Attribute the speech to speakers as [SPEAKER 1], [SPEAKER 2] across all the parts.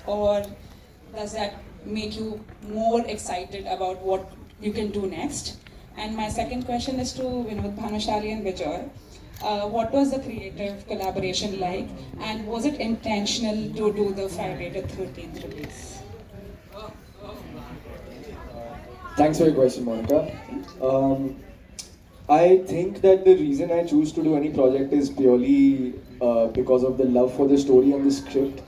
[SPEAKER 1] or does that make you more excited about what you can do next? And my second question is to Vinod Bhanushali and Bijoy. What was the creative collaboration like, and was it intentional to do the Friday the 13th release?
[SPEAKER 2] Thanks for your question, Monica. I think that the reason I choose to do any project is purely because of the love for the story and the script.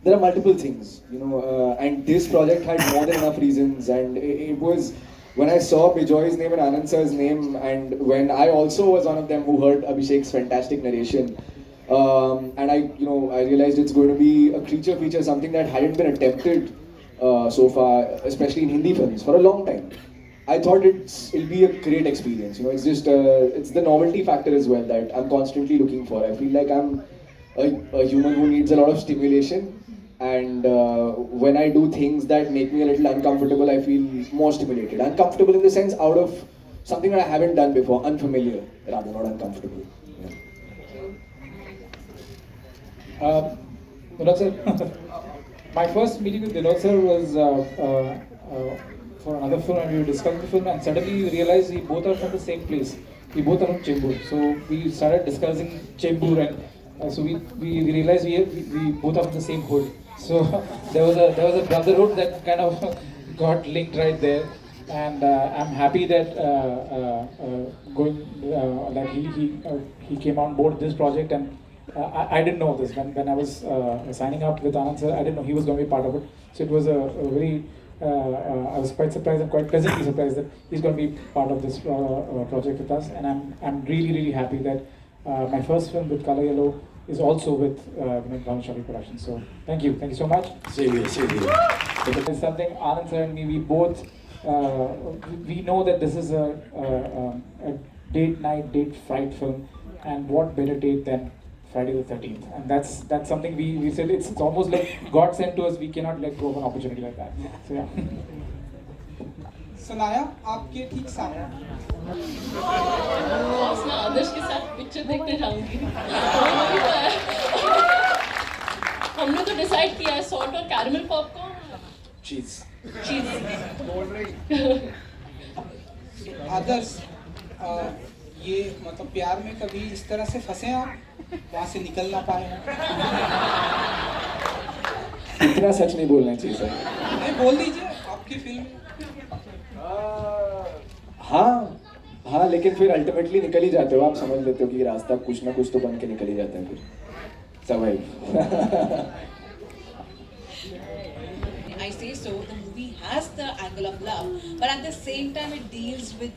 [SPEAKER 2] There are multiple things, and this project had more than enough reasons. And it was when I saw Bijoy's name and Anand sir's name, and when I also was one of them who heard Abhishek's fantastic narration, and I realized it's going to be a creature feature, something that hadn't been attempted so far, especially in Hindi films, for a long time. I thought it'll be a great experience. It's just it's the novelty factor as well that I'm constantly looking for. I feel like I'm a human who needs a lot of stimulation, and when I do things that make me a little uncomfortable, I feel more stimulated. Uncomfortable in the sense out of something that I haven't done before, unfamiliar rather, not uncomfortable. Yeah.
[SPEAKER 3] Vinod sir, my first meeting with Vinod sir was for another film, and we discussed the film, and suddenly we realized we both are from the same place. We both are from Chembur, so we started discussing Chembur, and so we realized we both are from the same hood. So there was a brotherhood that kind of got linked right there, and I'm happy that like he came on board this project, and I didn't know this when I was signing up with Anand sir. I didn't know he was going to be part of it. So it was a very I was quite surprised and quite pleasantly surprised that he's going to be part of this project with us, and I'm really happy that my first film with Color Yellow is also with Vinod Bhanushali Productions. So thank you so much.
[SPEAKER 2] Same here.
[SPEAKER 3] It's something Anand sir and me, we both we know that this is a date night, date fright film, and what better date than Friday the 13th? And that's something we said it's almost like God sent to us. We cannot let go of an opportunity like that. So yeah.
[SPEAKER 4] Sanaya आपके ठीक सामने
[SPEAKER 5] boss मैं आदर्श के साथ picture देखने जाऊंगी हमने तो डिसाइड किया है सॉल्ट और कैरमल पॉपकॉर्न
[SPEAKER 2] चीज
[SPEAKER 4] आदर्श ये मतलब प्यार में कभी इस तरह से फंसे आप वहाँ से निकल ना पाए
[SPEAKER 2] इतना सच नहीं बोलना चाहिए सर।
[SPEAKER 4] नहीं बोल दीजिए आपकी फिल्म
[SPEAKER 2] हाँ, लेकिन फिर अल्टीमेटली निकल ही जाते हो, आप समझ लेते हो कि रास्ता कुछ ना कुछ तो बन के निकल ही जाता है फिर survive.
[SPEAKER 6] I say so. The movie has the angle of love, but at the same time, it deals with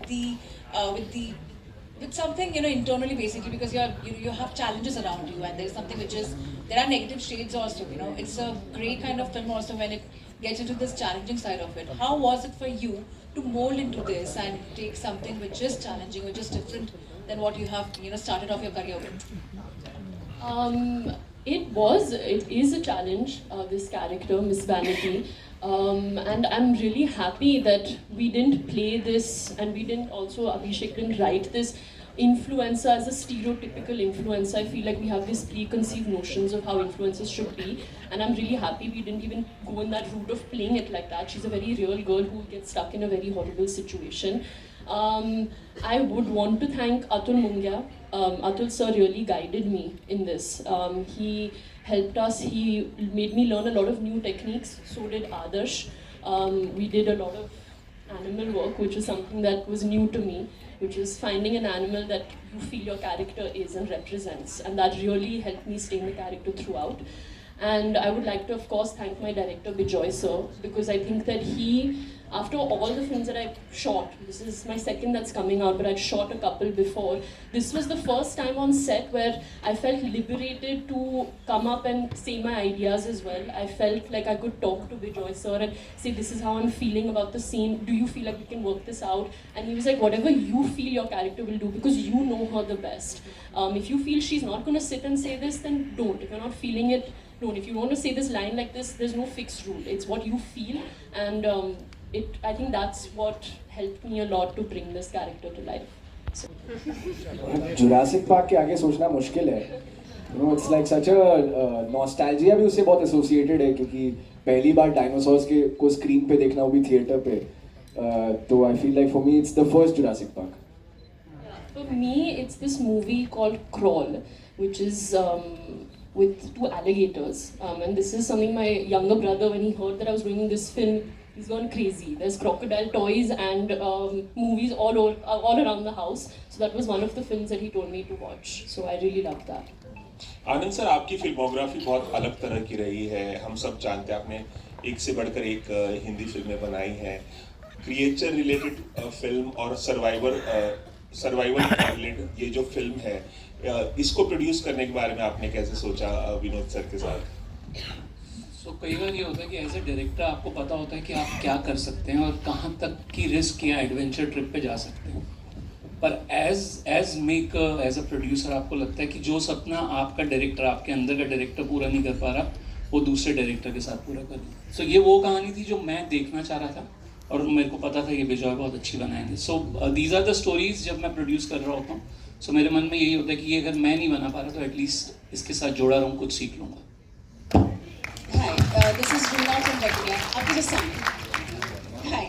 [SPEAKER 6] with something internally, basically, because you have challenges around you, and there's something which is there are negative shades also. It's a great kind of film also when it gets into this challenging side of it. How was it for you to mold into this and take something which is challenging, which is different than what you have started off your career with?
[SPEAKER 5] It is a challenge, this character, Miss Vanity. And I'm really happy that we didn't play this, and Abhishek didn't write this influencer as a stereotypical influencer. I feel like we have these preconceived notions of how influencers should be, and I'm really happy we didn't even go in that route of playing it like that. She's a very real girl who gets stuck in a very horrible situation. I would want to thank Atul Mungia. Atul sir really guided me in this. He helped us, he made me learn a lot of new techniques, so did Adarsh. We did a lot of animal work, which is something that was new to me, which is finding an animal that you feel your character is and represents, and that really helped me stay in the character throughout. And I would like to, of course, thank my director, Bijoy sir, because I think that he, after all the films that I've shot, this is my second that's coming out, but I'd shot a couple before, this was the first time on set where I felt liberated to come up and say my ideas as well. I felt like I could talk to Bijoy sir and say, this is how I'm feeling about the scene, do you feel like we can work this out? And he was like, whatever you feel your character will do, because you know her the best. If you feel she's not going to sit and say this, then don't. If you're not feeling it, don't. If you want to say this line like this, there's no fixed rule. It's what you feel, and I think that's what helped me a lot to bring this character to life. So.
[SPEAKER 2] Jurassic park के आगे सोचना मुश्किल है, You know, it's like such a nostalgia भी उससे बहुत associated है क्योंकि पहली बार डायनासोर्स के को स्क्रीन पे देखना वो भी थिएटर पे, तो I feel like for me it's the first Jurassic Park.
[SPEAKER 5] For me, it's this movie called Crawl, which is with two alligators. And this is something my younger brother, when he heard that I was doing this film, he's gone crazy. There's crocodile toys and movies all around the house. So that was one of the films that he told me to watch. So I really loved that.
[SPEAKER 7] Anand sir, आपकी filmography बहुत अलग तरह की रही है, हम सब जानते हैं। आपने एक से बढ़कर एक हिंदी फिल्में बनाई हैं, क्रिएचर रिलेटेड फिल्म और सर्वाइवल रिलेटेड ये जो फिल्म है, इसको प्रोड्यूस करने के बारे में आपने कैसे सोचा विनोद सर के साथ?
[SPEAKER 8] तो कई बार ये होता है कि एज ए डायरेक्टर आपको पता होता है कि आप क्या कर सकते हैं और कहाँ तक की रिस्क या एडवेंचर ट्रिप पे जा सकते हैं, पर as maker, as a producer आपको लगता है कि जो सपना आपका डायरेक्टर, आपके अंदर का डायरेक्टर पूरा नहीं कर पा रहा, वो दूसरे डायरेक्टर के साथ पूरा कर रहा। सो ये वो कहानी थी जो मैं देखना चाह रहा था और मेरे को पता था ये विजय बहुत अच्छी बनाएंगे। So these are the stories जब मैं प्रोड्यूस कर रहा होता हूँ, सो मेरे मन में यही होता है कि ये अगर मैं नहीं बना पा रहा तो एटलीस्ट इसके साथ जोड़ा रहूँ, कुछ सीख लूँगा।
[SPEAKER 6] Hi, this is Rina from Regular. आपके जो सन। Hi,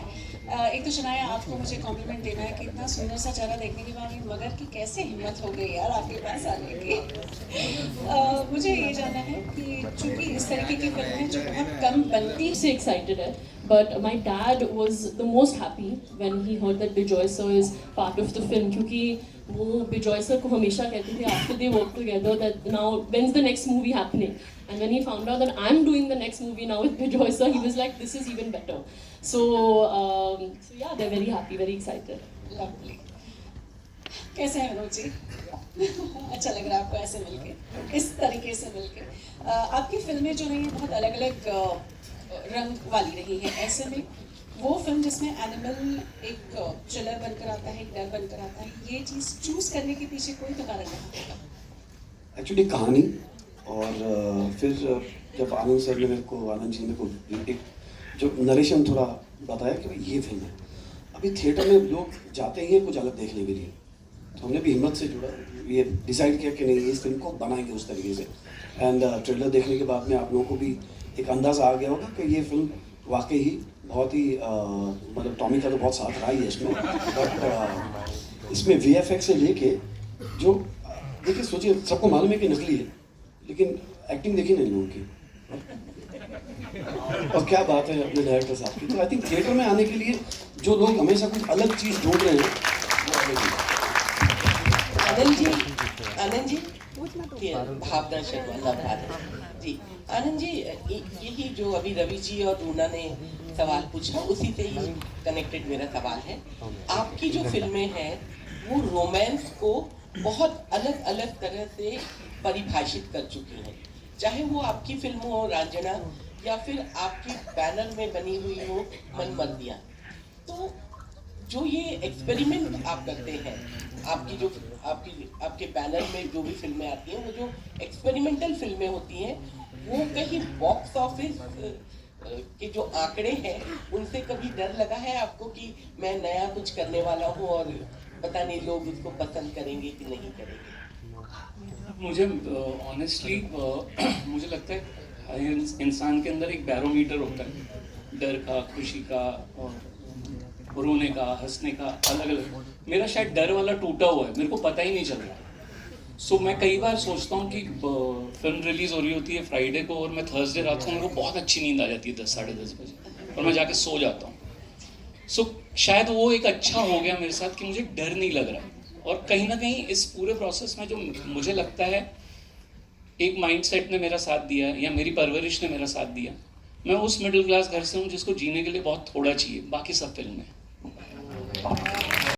[SPEAKER 6] एक तो शनाया आपको मुझे कॉम्प्लीमेंट देना है कि इतना सुंदर सा चेहरा देखने के बाद मगर कि कैसे हिम्मत हो गई यार आपके पास आने की। मुझे ये जानना है कि चूंकि इस तरीके की फिल्में जो बहुत कम बनती
[SPEAKER 5] So excited है, but my dad was the most happy when he heard that Bijoy sir is part of the film, क्योंकि वो Bijoy sir को हमेशा कहते थे after they work together that now when's the next movie happening, and when he found out that I'm doing the next movie now with Bijoy sir, he was like this is even better. So yeah, they're very happy, very excited.
[SPEAKER 6] Lovely. कैसे हैं विनोद जी? अच्छा लग रहा है आपको ऐसे मिलके, इस तरीके से मिलके। आपकी फिल्में जो रही हैं बहुत अलग अलग रंग वाली रही हैं, ऐसे में वो फिल्म जिसमें एनिमल एक चिलर बनकर आता है, एक डर बनकर आता है, ये चीज़ चूज करने के पीछे कोई तो कारण रहा होगा?
[SPEAKER 9] एक्चुअली कहानी और फिर जब आनंद सर ने मेरे को, आनंद जी ने मेरे को एक जो नरेशन थोड़ा बताया कि भाई ये फिल्म है, अभी थिएटर में लोग जाते ही हैं कुछ अलग देखने के लिए, तो हमने भी हिम्मत से जुड़ा, ये डिसाइड किया कि नहीं इस फिल्म को बनाएंगे उस तरीके से। एंड ट्रेलर देखने के बाद में आप लोगों को भी एक अंदाज़ा आ गया होगा कि ये फिल्म वाकई ही बहुत ही मतलब टॉमी का तो बहुत साथ रहा ही है इसमें, बट इसमें VFX से लेके जो देखिए सोचिए, सबको मालूम है कि नकली है, लेकिन एक्टिंग देखी नहीं लोगों की, और क्या बात है अपने डायरेक्टर साहब की। तो आई थिंक थिएटर में आने के लिए जो लोग हमेशा कुछ अलग चीज़ ढूंढ रहे हैं वो अलग ही।
[SPEAKER 10] आनंद जी भावदर्शक वाला भारत जी। आनंद जी, यही जो अभी रवि जी और रूना ने सवाल पूछा उसी से ही कनेक्टेड मेरा सवाल है। आपकी जो फिल्में हैं वो रोमांस को बहुत अलग अलग तरह से परिभाषित कर चुकी हैं, चाहे वो आपकी फिल्म हो रांझना या फिर आपकी बैनर में बनी हुई हो मनमर्दियाँ। तो जो ये एक्सपेरिमेंट आप करते हैं, आपके बैनर में जो भी फिल्में आती हैं, वो जो एक्सपेरिमेंटल फिल्में होती हैं, वो कहीं बॉक्स ऑफिस के जो आंकड़े हैं उनसे कभी डर लगा है आपको कि मैं नया कुछ करने वाला हूँ और पता नहीं लोग उसको पसंद करेंगे कि नहीं करेंगे?
[SPEAKER 8] मुझे ऑनेस्टली मुझे लगता है हर इंसान के अंदर एक बैरोमीटर होता है, डर का, खुशी का, रोने का, हंसने का, अलग अलग। मेरा शायद डर वाला टूटा हुआ है, मेरे को पता ही नहीं चल रहा। सो मैं कई बार सोचता हूँ कि फिल्म रिलीज हो रही होती है फ्राइडे को और मैं थर्सडे रात को, मेरे को बहुत अच्छी नींद आ जाती है 10 साढ़े 10 बजे और मैं जाके सो जाता हूँ। सो शायद वो एक अच्छा हो गया मेरे साथ कि मुझे डर नहीं लग रहा। और कहीं ना कहीं इस पूरे प्रोसेस में जो मुझे लगता है एक माइंडसेट ने मेरा साथ दिया या मेरी परवरिश ने मेरा साथ दिया। मैं उस मिडिल क्लास घर से हूँ जिसको जीने के लिए बहुत थोड़ा चाहिए, बाकी सब फिल्म है।